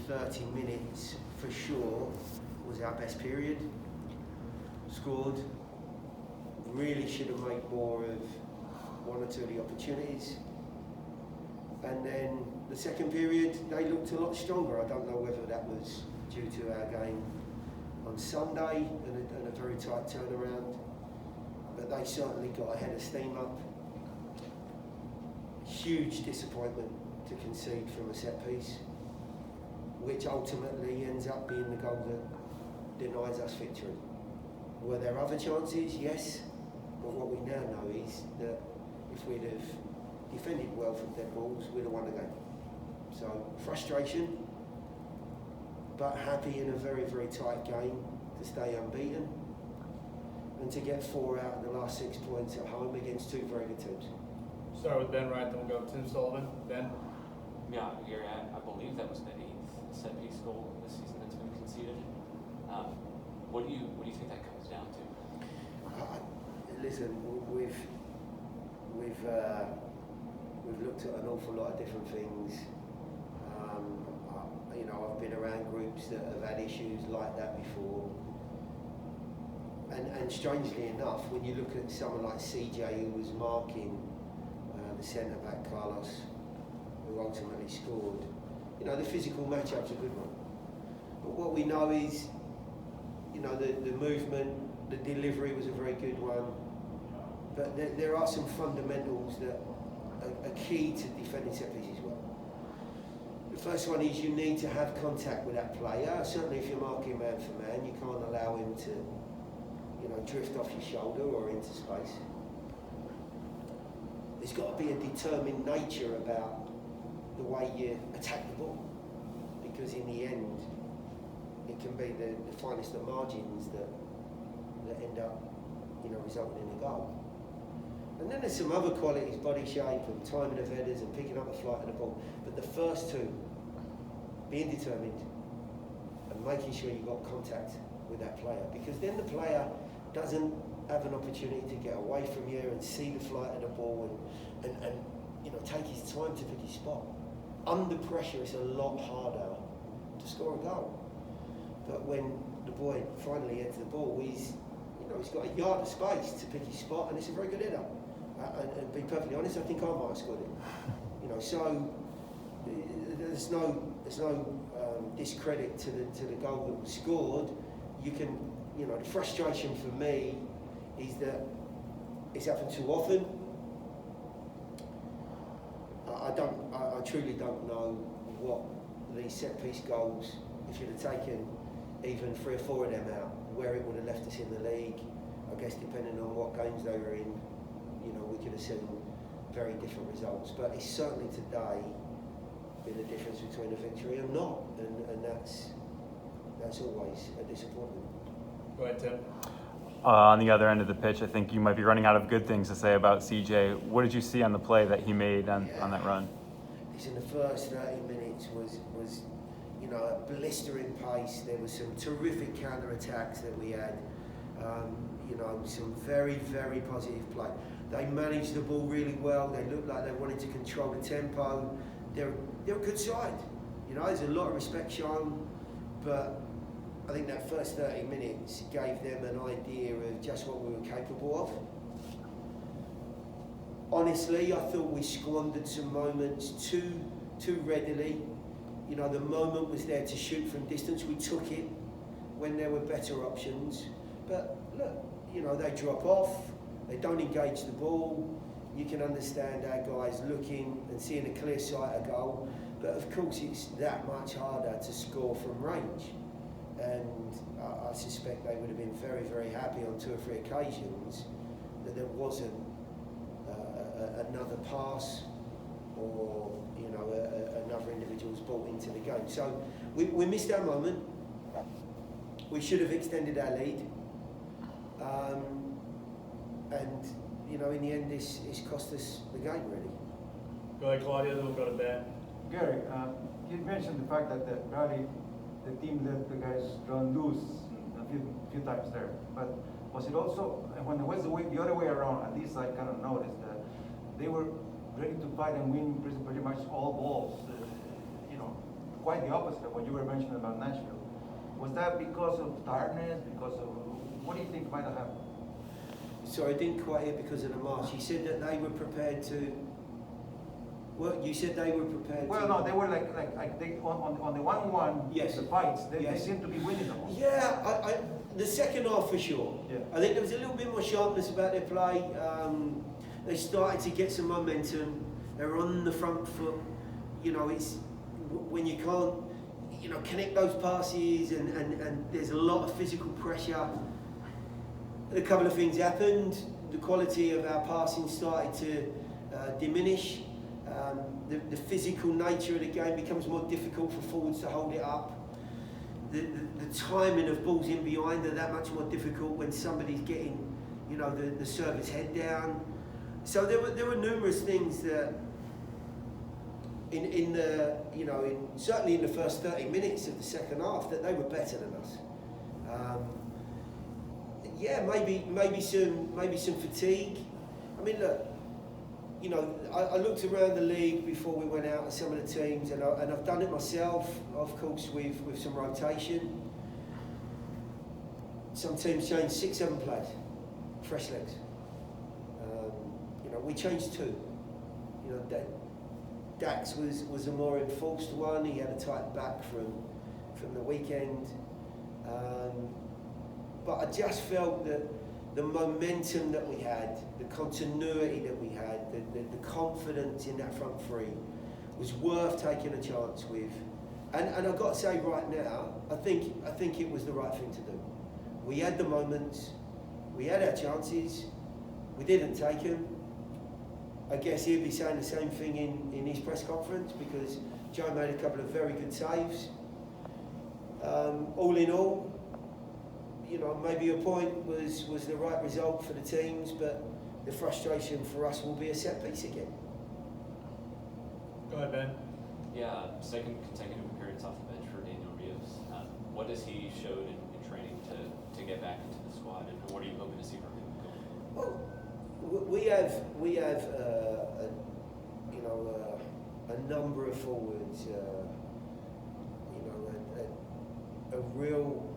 30 minutes for sure was our best period. Scored. Really should have made more of one or two of the opportunities. And then the second period, they looked a lot stronger. I don't know whether that was due to our game on Sunday and a very tight turnaround, but they certainly got a head of steam up. Huge disappointment to concede from a set piece, which ultimately ends up being the goal that denies us victory. Were there other chances? Yes, but what we now know is that if we'd have defended well from dead balls, we'd have won the game. So frustration, but happy in a very, very tight game to stay unbeaten and to get 4 out of the last 6 points at home against 2 very good teams. Start with Ben Wright, then we'll go to Tim Sullivan. Ben? Yeah, Gary, I believe that was the 8th set piece goal this season that's been conceded. What do you think that comes down to? Listen, we've looked at an awful lot of different things. I've been around groups that have had issues like that before. And strangely enough, when you look at someone like CJ, who was marking the centre-back Carlos, who ultimately scored, the physical match-up's a good one. But what we know is, the movement, the delivery was a very good one. But there are some fundamentals that are key to defending set pieces well. The first one is you need to have contact with that player. Certainly if you're marking man for man, you can't allow him to drift off your shoulder or into space. There's got to be a determined nature about the way you attack the ball, because in the end it can be the finest of margins that end up resulting in a goal. And then there's some other qualities, body shape and timing of headers and picking up the flight of the ball. But the first two, being determined and making sure you've got contact with that player, because then the player doesn't have an opportunity to get away from you and see the flight of the ball and take his time to pick his spot. Under pressure, it's a lot harder to score a goal. But when the boy finally heads the ball, he's got a yard of space to pick his spot, and it's a very good header. And to be perfectly honest, I think I might have scored it. So there's no discredit to the goal that was scored. The frustration for me is that it's happened too often. I truly don't know what these set piece goals, if you'd have taken even 3 or 4 of them out, where it would have left us in the league. I guess depending on what games they were in, we could have seen very different results. But it's certainly today been a difference between a victory and not, and that's always a disappointment. Go ahead, Tim. On the other end of the pitch, I think you might be running out of good things to say about CJ. What did you see on the play that he made on that run? In the first 30 minutes was a blistering pace. There was some terrific counter-attacks that we had. Some very, very positive play. They managed the ball really well. They looked like they wanted to control the tempo. They're a good side. There's a lot of respect shown, but I think that first 30 minutes gave them an idea of just what we were capable of. Honestly, I thought we squandered some moments too readily. The moment was there to shoot from distance. We took it when there were better options. But look, they drop off. They don't engage the ball. You can understand our guys looking and seeing a clear sight of goal. But of course, it's that much harder to score from range. And I suspect they would have been very, very happy on 2 or 3 occasions that there wasn't another pass or another individual's brought into the game. So we missed our moment. We should have extended our lead. And in the end, it's cost us the game, really. Go ahead, Claudia, then we'll go to Ben. Gary, you mentioned the fact that probably the team let the guys run loose a few times there. But was it also, when it was the other way around, at least I kind of noticed that they were ready to fight and win pretty much all balls. quite the opposite of what you were mentioning about Nashville. Was that because of tiredness? Because of what do you think might have happened? So I didn't quite hear because of the march. You said that they were prepared to. Well, you said they were prepared. Well, to, no, they were like they on the 1-1. Yes. The fights. They Yes. seem to be winning them. Yeah, the second half for sure. Yeah. I think there was a little bit more sharpness about their play. They started to get some momentum. They were on the front foot. You know, it's when you can't, you know, connect those passes and there's a lot of physical pressure. A couple of things happened. The quality of our passing started to diminish. The physical nature of the game becomes more difficult for forwards to hold it up. The timing of balls in behind are that much more difficult when somebody's getting, you know, the service head down. So there were numerous things that in the, you know, certainly in the first 30 minutes of the second half that they were better than us. Yeah, maybe some fatigue. I mean, look, you know, I looked around the league before we went out at some of the teams, and I've done it myself, of course, with some rotation. Some teams change 6-7 players, fresh legs. You know, we changed 2. You know, Dax was a more enforced one. He had a tight back from the weekend. But I just felt that the momentum that we had, the continuity that we had, the confidence in that front three was worth taking a chance with. And I've got to say right now, I think it was the right thing to do. We had the moments, we had our chances, we didn't take them. I guess he'll be saying the same thing in his press conference because Joe made a couple of very good saves. All in all, you know, maybe your point was the right result for the teams, but the frustration for us will be a set piece again. Go ahead, Ben. Yeah, second consecutive appearance off the bench for Daniel Rios. What has he showed in training to get back into the squad, and what are you hoping to see from him going? Well, we have a number of forwards, a real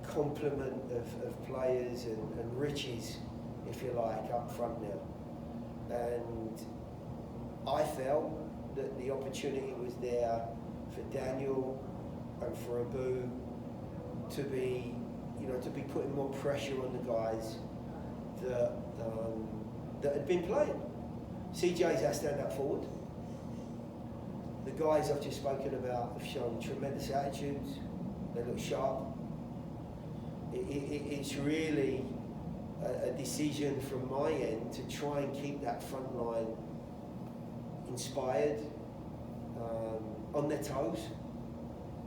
complement of players and riches, if you like, up front now. And I felt that the opportunity was there for Daniel and for Abu to be putting more pressure on the guys that had been playing. CJ's our stand-up forward. The guys I've just spoken about have shown tremendous attitudes. They look sharp. It's really a decision from my end to try and keep that front line inspired, on their toes.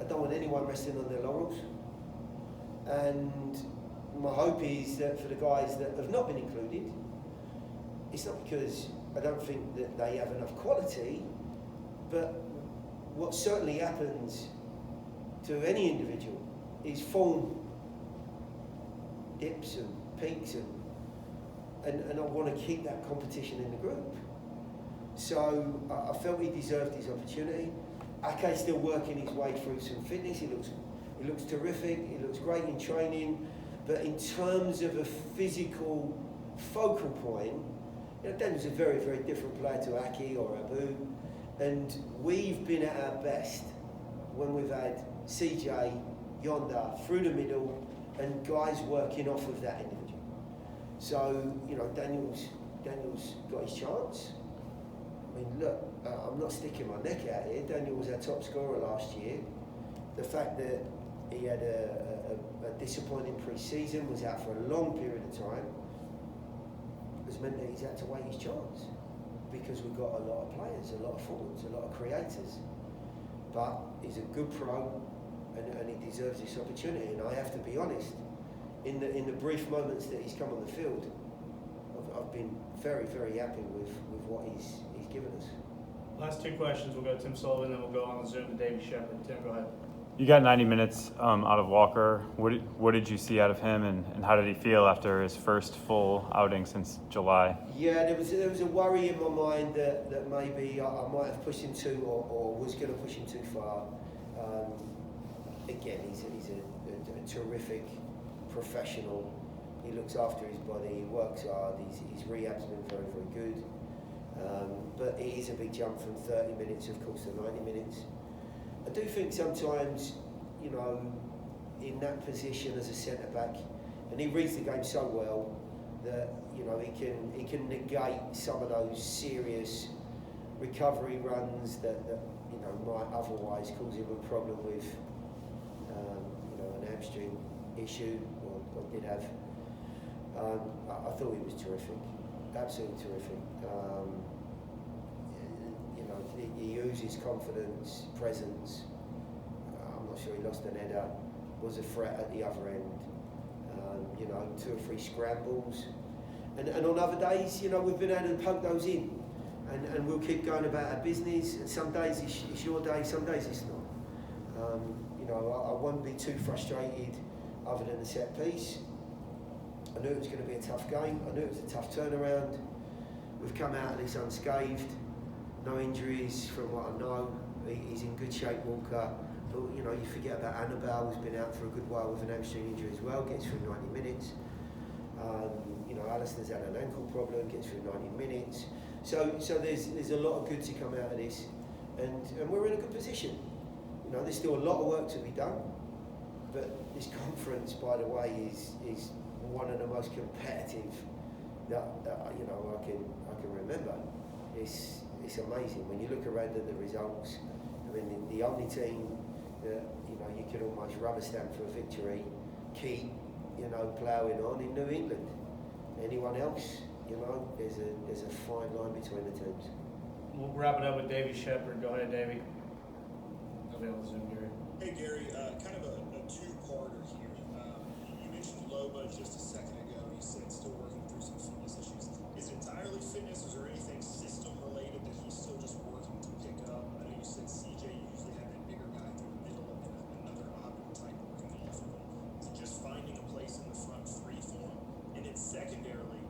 I don't want anyone resting on their laurels. And my hope is that for the guys that have not been included, it's not because I don't think that they have enough quality, but what certainly happens to any individual is form dips and peaks, and I want to keep that competition in the group. So I felt he deserved his opportunity. Ake's still working his way through some fitness. He looks terrific. He looks great in training, but in terms of a physical focal point, you know, Daniel's a very, very different player to Ake or Abu, and we've been at our best when we've had CJ yonder through the middle and guys working off of that individual. So, you know, Daniel's got his chance. I mean, look, I'm not sticking my neck out here. Daniel was our top scorer last year. The fact that he had a disappointing pre-season, was out for a long period of time, has meant that he's had to wait his chance because we've got a lot of players, a lot of forwards, a lot of creators. But he's a good pro, and he deserves this opportunity. And I have to be honest, in the brief moments that he's come on the field, I've been very, very happy with what he's given us. Last 2 questions. We'll go to Tim Sullivan, then we'll go on the Zoom to Davey Shepard. Tim, go ahead. You got 90 minutes out of Walker. What did you see out of him, and how did he feel after his first full outing since July? Yeah, there was a worry in my mind that maybe I might have pushed him too, or was going to push him too far. Again, he's a terrific professional. He looks after his body. He works hard. His rehab's been very, very good. But it is a big jump from 30 minutes, of course, to 90 minutes. I do think sometimes, you know, in that position as a centre back, and he reads the game so well that, you know, he can negate some of those serious recovery runs that you know might otherwise cause him a problem with, you know, an hamstring issue or did have. I thought he was terrific, absolutely terrific. You know, he oozes confidence, presence. I'm not sure he lost an header, was a threat at the other end. You know, 2 or 3 scrambles. And on other days, you know, we've been able to poke those in. And we'll keep going about our business. And some days it's your day, some days it's not. You know, I won't be too frustrated other than the set piece. I knew it was going to be a tough game. I knew it was a tough turnaround. We've come out of this unscathed. No injuries from what I know. He's in good shape, Walker. But, you know, you forget about Annabelle, who's been out for a good while with an hamstring injury as well, gets through 90 minutes. You know, Alistair's had an ankle problem, gets through 90 minutes. So there's a lot of good to come out of this. And we're in a good position. You know, there's still a lot of work to be done. But this conference, by the way, is one of the most competitive that you know I can remember. It's amazing when you look around at the results. I mean, the only team that, you know, you could almost rubber stamp for a victory, keep, you know, ploughing on in New England. Anyone else, you know, there's a fine line between the teams. We'll wrap it up with Davey Shepard. Go ahead, Davey. I'll be able to zoom Gary. Hey Gary, kind of a two-parter here. You mentioned Loba just a second ago. You said still working through some fitness issues. Is it entirely fitness? Is there anything system-related that he's still just working to pick up? I know you said CJ usually had that bigger guy through the middle and another Ogden type working off of him. Is it just finding a place in the front free for him? And then secondarily,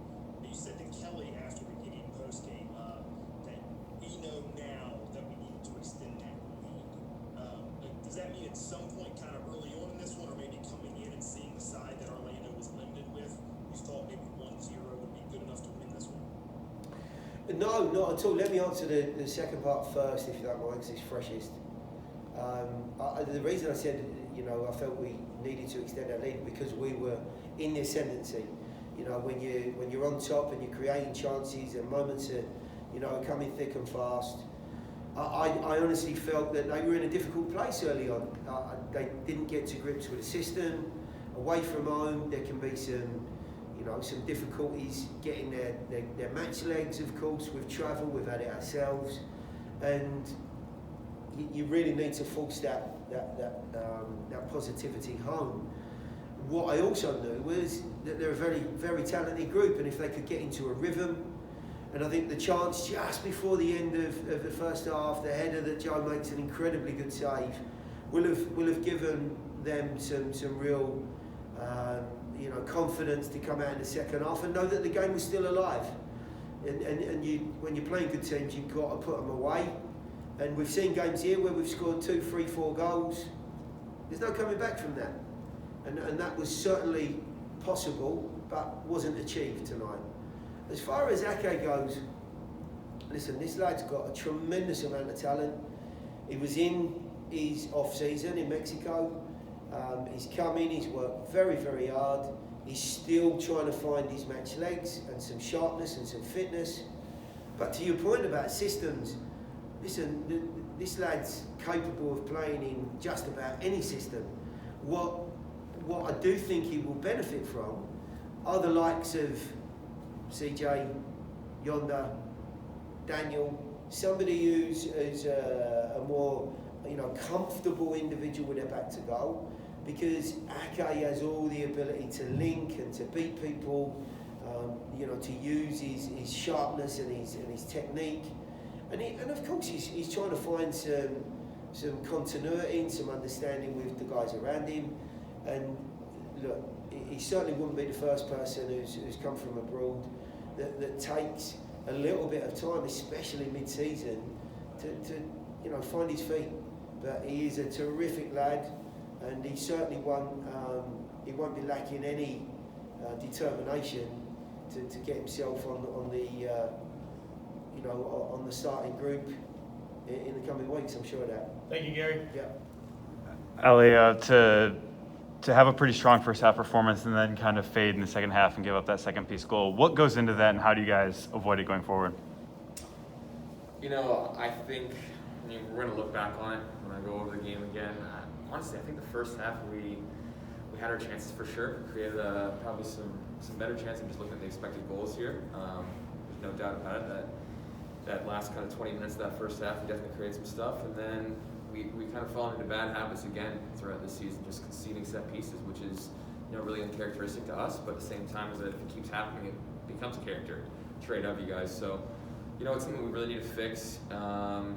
you said to Kelly after the Gideon post-game that we know now that we need to extend that lead. Does that mean at some point kind of early on in this one, or maybe coming in and seeing the side that Orlando was limited with, you thought maybe 1-0 would be good enough to win this one? No, not at all. Let me answer the second part first, if you don't mind, because it's freshest. The reason I said, you know, I felt we needed to extend our lead because we were in the ascendancy. You know, when you're on top and you're creating chances and moments are, you know, coming thick and fast. I honestly felt that they were in a difficult place early on. They didn't get to grips with the system. Away from home, there can be some, you know, some difficulties getting their match legs, of course, with travel. We've had it ourselves. And you really need to force that positivity home. What I also knew was that they're a very, very talented group, and if they could get into a rhythm, and I think the chance just before the end of the first half, the header that Joe makes an incredibly good save, will have given them some real you know, confidence to come out in the second half and know that the game was still alive. And when you're playing good teams, you've got to put them away. And we've seen games here where we've scored 2, 3, 4 goals. There's no coming back from that. And that was certainly possible, but wasn't achieved tonight. As far as Ake goes, listen, this lad's got a tremendous amount of talent. He was in his off-season in Mexico. He's come in, he's worked very, very hard. He's still trying to find his match legs and some sharpness and some fitness. But to your point about systems, listen, this lad's capable of playing in just about any system. What I do think he will benefit from are the likes of CJ, Yonda, Daniel, somebody who's a more, you know, comfortable individual with their back to goal, because Ake has all the ability to link and to beat people, you know, to use his sharpness and his technique, and of course he's trying to find some continuity and some understanding with the guys around him. And look, he certainly wouldn't be the first person who's come from abroad that takes a little bit of time, especially mid-season, to find his feet. But he is a terrific lad, and he certainly won't be lacking any determination to get himself on the starting group in the coming weeks. I'm sure of that. Thank you, Gary. Yeah. Ali, to have a pretty strong first half performance and then kind of fade in the second half and give up that second piece goal, what goes into that, and how do you guys avoid it going forward? I think we're going to look back on it when I go over the game again. Honestly, I think the first half we had our chances for sure. Created probably some better chances than just looking at the expected goals here. There's no doubt about it that last kind of 20 minutes of that first half, we definitely created some stuff, and then we kind of fall into bad habits again throughout the season, just conceding set pieces, which is really uncharacteristic to us. But at the same time, if it keeps happening, it becomes a character trait of you guys. So it's something we really need to fix. And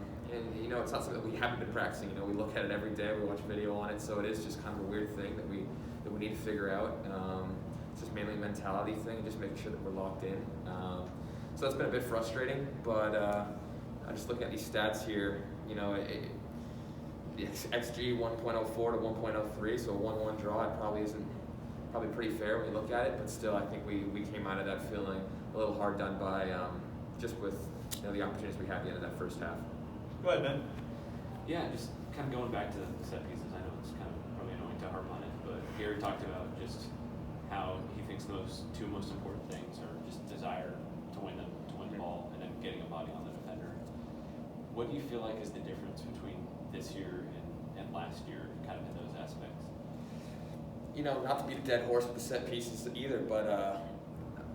it's not something that we haven't been practicing. We look at it every day, we watch video on it, so it is just kind of a weird thing that we need to figure out. It's just mainly a mentality thing, just making sure that we're locked in. So that's been a bit frustrating, but just looking at these stats here, the XG 1.04 to 1.03, so a 1-1 draw, it probably isn't pretty fair when you look at it, but still I think we came out of that feeling a little hard done by just with the opportunities we had at the end of that first half. Go ahead, Ben. Yeah, just kind of going back to the set pieces. I know it's kind of probably annoying to harp on it, but Gary talked about just how he thinks the two most important things are just desire to win the ball and then getting a body on the defender. What do you feel like is the difference between this year and last year, kind of in those aspects? Not to beat a dead horse with the set pieces either, but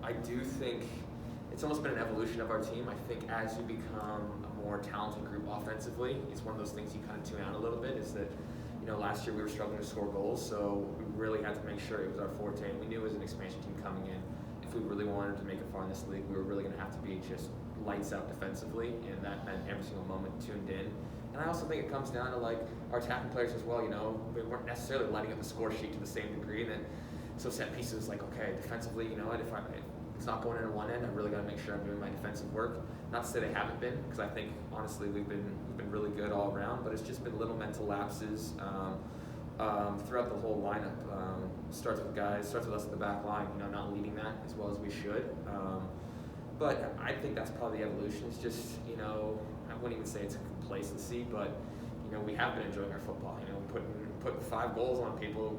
I do think it's almost been an evolution of our team. I think as you become a more talented group offensively, it's one of those things you kind of tune out a little bit, is that, last year we were struggling to score goals, so we really had to make sure it was our forte. And we knew as an expansion team coming in, if we really wanted to make it far in this league, we were really going to have to be just lights out defensively, and that meant every single moment tuned in. And I also think it comes down to our attacking players as well. We weren't necessarily lighting up the score sheet to the same degree. And then, so set pieces okay, defensively, if it's not going in at one end, I really got to make sure I'm doing my defensive work. Not to say they haven't been, because I think honestly we've been really good all around. But it's just been little mental lapses throughout the whole lineup. Starts with us at the back line, not leading that as well as we should. But I think that's probably the evolution. It's just, I wouldn't even say it's a complacency, but, we have been enjoying our football. Putting 5 goals on people,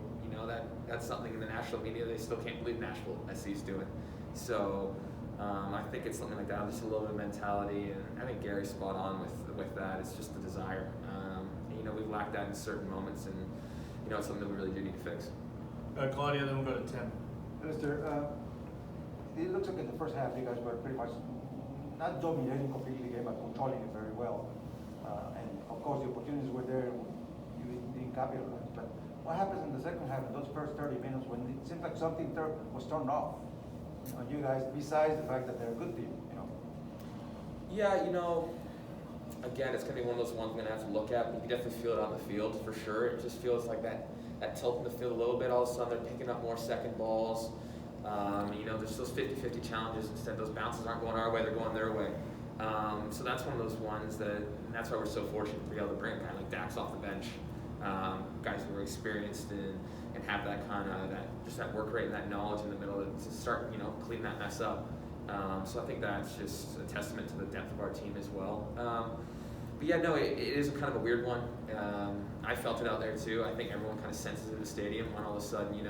that's something in the national media they still can't believe Nashville SC is doing. So I think it's something like that, just a little bit of mentality, and I think Gary's spot on with that. It's just the desire. We've lacked that in certain moments, and, it's something that we really do need to fix. Claudia, then we'll go to Tim. Alistair, it looks like in the first half you guys were pretty much not dominating completely the game, but controlling it very well. And of course the opportunities were there, you didn't capitalize. But what happens in the second half, in those first 30 minutes, when it seems like something was turned off on you guys, besides the fact that they're a good team, Yeah, again, it's going to be one of those ones I'm going to have to look at, but you can definitely feel it on the field for sure. It just feels like that tilt in the field a little bit. All of a sudden, they're picking up more second balls. There's those 50-50 challenges. Instead, those bounces aren't going our way, they're going their way. So that's one of those ones and that's why we're so fortunate to be able to bring a guy like Dax off the bench. Guys who are experienced and have that kind of, that work rate and that knowledge in the middle to start, clean that mess up. So I think that's just a testament to the depth of our team as well. But yeah, no, it is kind of a weird one. I felt it out there too. I think everyone kind of senses in the stadium when all of a sudden,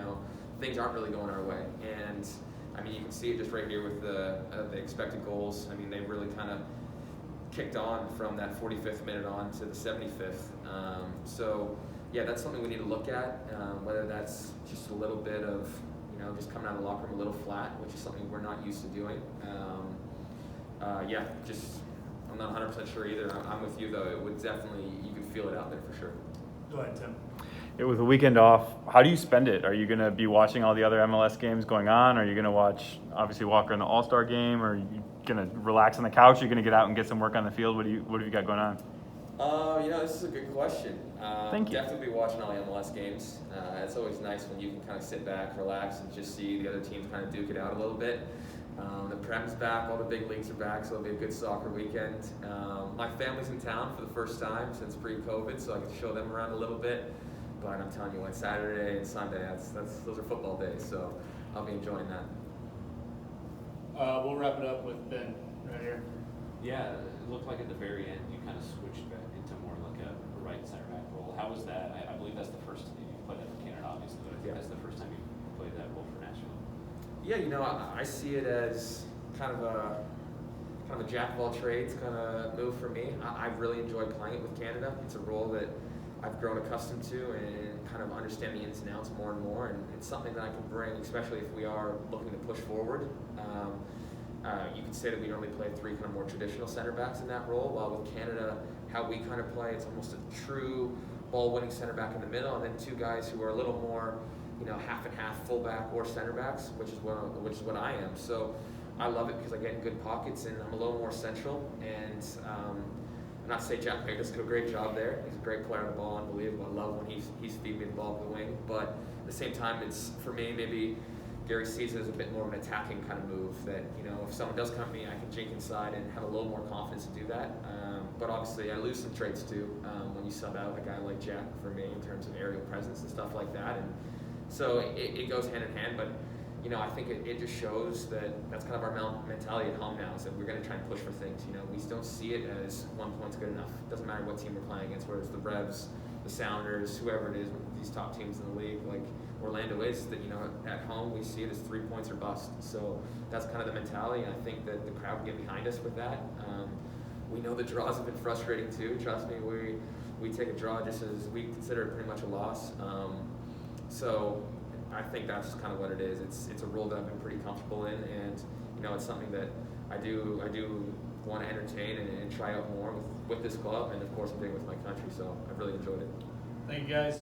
things aren't really going our way. And I mean, you can see it just right here with the expected goals. I mean, they really kind of kicked on from that 45th minute on to the 75th. So yeah, that's something we need to look at, whether that's just a little bit of, just coming out of the locker room a little flat, which is something we're not used to doing. I'm not 100% sure either. I'm with you though. It would definitely, you can feel it out there for sure. Go ahead, Tim. With the weekend off, how do you spend it? Are you going to be watching all the other MLS games going on? Are you going to watch, obviously, Walker in the All-Star game? Or are you going to relax on the couch? Are you going to get out and get some work on the field? What have you got going on? This is a good question. Thank you. Definitely be watching all the MLS games. It's always nice when you can kind of sit back, relax, and just see the other teams kind of duke it out a little bit. The Prem's back, all the big leagues are back, so it'll be a good soccer weekend. My family's in town for the first time since pre-COVID, so I get to show them around a little bit. But I'm telling you, on Saturday and Sunday, those are football days, so I'll be enjoying that. We'll wrap it up with Ben right here. Yeah, it looked like at the very end you kind of switched back into more like a right center back role. How was that? I believe that's the first time you played that for Canada, obviously, but I think that's the first time you played that role for Nashville. Yeah, I see it as kind of a jack of all trades kind of move for me. I really enjoy playing it with Canada. It's a role that I've grown accustomed to and kind of understand the ins and outs more and more, and it's something that I can bring, especially if we are looking to push forward. You could say that we normally play three kind of more traditional center backs in that role, while with Canada, how we kind of play, it's almost a true ball-winning center back in the middle, and then two guys who are a little more, half and half fullback or center backs, which is what I am. So I love it because I get in good pockets and I'm a little more central. And not to say Jack May does do a great job there. He's a great player on the ball, unbelievable. I love when he's feeding me the ball to the wing. But at the same time, it's for me maybe Gary sees it as a bit more of an attacking kind of move. That if someone does come to me, I can jink inside and have a little more confidence to do that. But obviously, I lose some traits too when you sub out a guy like Jack for me in terms of aerial presence and stuff like that. And so it goes hand in hand, but I think it just shows that that's kind of our mentality at home now, is that we're going to try and push for things. We just don't see it as 1 point's good enough. It doesn't matter what team we're playing against, whether it's the Revs, the Sounders, whoever it is, these top teams in the league, like Orlando is, that at home we see it as 3 points or bust. So that's kind of the mentality, and I think that the crowd will get behind us with that. We know the draws have been frustrating too. Trust me, we take a draw just as we consider it pretty much a loss. So I think that's just kind of what it is. It's a role that I've been pretty comfortable in, and it's something that I do want to entertain and try out more with this club, and of course I'm doing it with my country. So I've really enjoyed it. Thank you, guys.